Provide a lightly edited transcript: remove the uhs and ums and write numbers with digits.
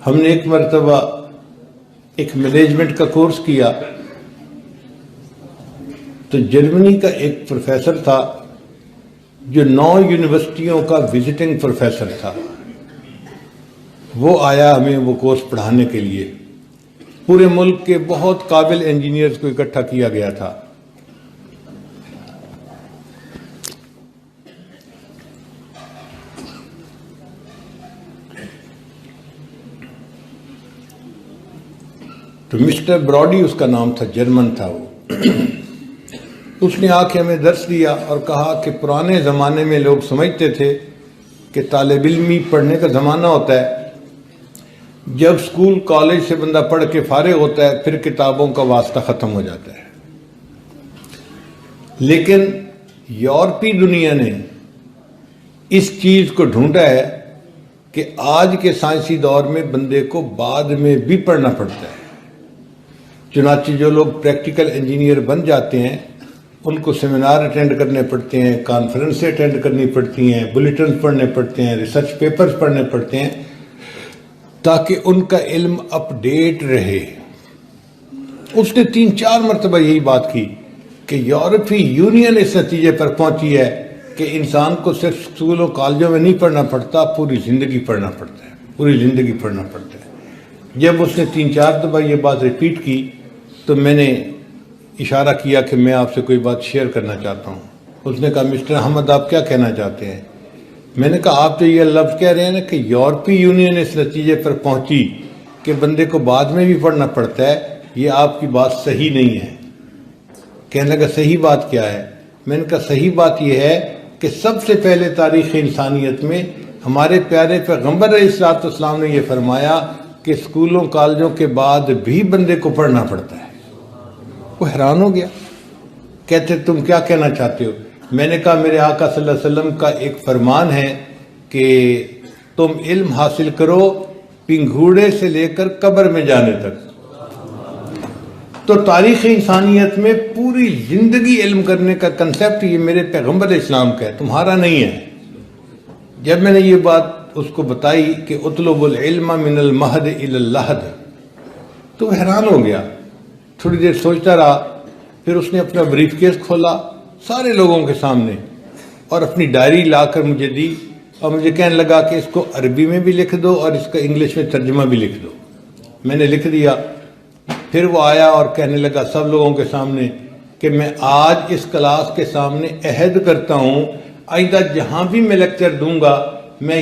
ہم نے ایک مرتبہ ایک مینجمنٹ کا کورس کیا تو جرمنی کا ایک پروفیسر تھا جو 9 یونیورسٹیوں کا وزٹنگ پروفیسر تھا. وہ آیا ہمیں وہ کورس پڑھانے کے لیے. پورے ملک کے بہت قابل انجینئرز کو اکٹھا کیا گیا تھا. تو مسٹر براڈی اس کا نام تھا، جرمن تھا وہ. اس نے آ کے ہمیں درس دیا اور کہا کہ پرانے زمانے میں لوگ سمجھتے تھے کہ طالب علمی پڑھنے کا زمانہ ہوتا ہے، جب اسکول کالج سے بندہ پڑھ کے فارغ ہوتا ہے پھر کتابوں کا واسطہ ختم ہو جاتا ہے. لیکن یورپی دنیا نے اس چیز کو ڈھونڈا ہے کہ آج کے سائنسی دور میں بندے کو بعد میں بھی پڑھنا پڑتا ہے. چنانچہ جو لوگ پریکٹیکل انجینئر بن جاتے ہیں ان کو سیمینار اٹینڈ کرنے پڑتے ہیں، کانفرنسیں اٹینڈ کرنی پڑتی ہیں، بلیٹنز پڑھنے پڑتے ہیں، ریسرچ پیپرز پڑھنے پڑتے ہیں تاکہ ان کا علم اپ ڈیٹ رہے. اس نے 3-4 مرتبہ یہی بات کی کہ یورپی یونین اس نتیجے پر پہنچی ہے کہ انسان کو صرف اسکولوں کالجوں میں نہیں پڑھنا پڑتا، پوری زندگی پڑھنا پڑتا ہے، پوری زندگی پڑھنا پڑتا ہے. جب اس نے 3-4 دفعہ یہ بات ریپیٹ کی تو میں نے اشارہ کیا کہ میں آپ سے کوئی بات شیئر کرنا چاہتا ہوں. اس نے کہا مسٹر احمد آپ کیا کہنا چاہتے ہیں؟ میں نے کہا آپ تو یہ لفظ کہہ رہے ہیں نا کہ یورپی یونین اس نتیجے پر پہنچی کہ بندے کو بعد میں بھی پڑھنا پڑتا ہے، یہ آپ کی بات صحیح نہیں ہے. کہنے لگا صحیح بات کیا ہے؟ میں نے کہا صحیح بات یہ ہے کہ سب سے پہلے تاریخ انسانیت میں ہمارے پیارے پیغمبر علیہ الصلوۃ والسلام نے یہ فرمایا کہ اسکولوں کالجوں کے بعد بھی بندے کو پڑھنا پڑتا ہے. وہ حیران ہو گیا، کہتے تم کیا کہنا چاہتے ہو؟ میں نے کہا میرے آقا صلی اللہ علیہ وسلم کا ایک فرمان ہے کہ تم علم حاصل کرو پنگھوڑے سے لے کر قبر میں جانے تک. تو تاریخ انسانیت میں پوری زندگی علم کرنے کا کنسیپٹ یہ میرے پیغمبر اسلام کا ہے، تمہارا نہیں ہے. جب میں نے یہ بات اس کو بتائی کہ اطلب العلم من المہد الی اللحد تو وہ حیران ہو گیا. تھوڑی دیر سوچتا رہا، پھر اس نے اپنا بریف کیس کھولا سارے لوگوں کے سامنے اور اپنی ڈائری لا کر مجھے دی اور مجھے کہنے لگا کہ اس کو عربی میں بھی لکھ دو اور اس کا انگلش میں ترجمہ بھی لکھ دو. میں نے لکھ دیا. پھر وہ آیا اور کہنے لگا سب لوگوں کے سامنے کہ میں آج اس کلاس کے سامنے عہد کرتا ہوں آئندہ جہاں بھی میں لیکچر دوں گا میں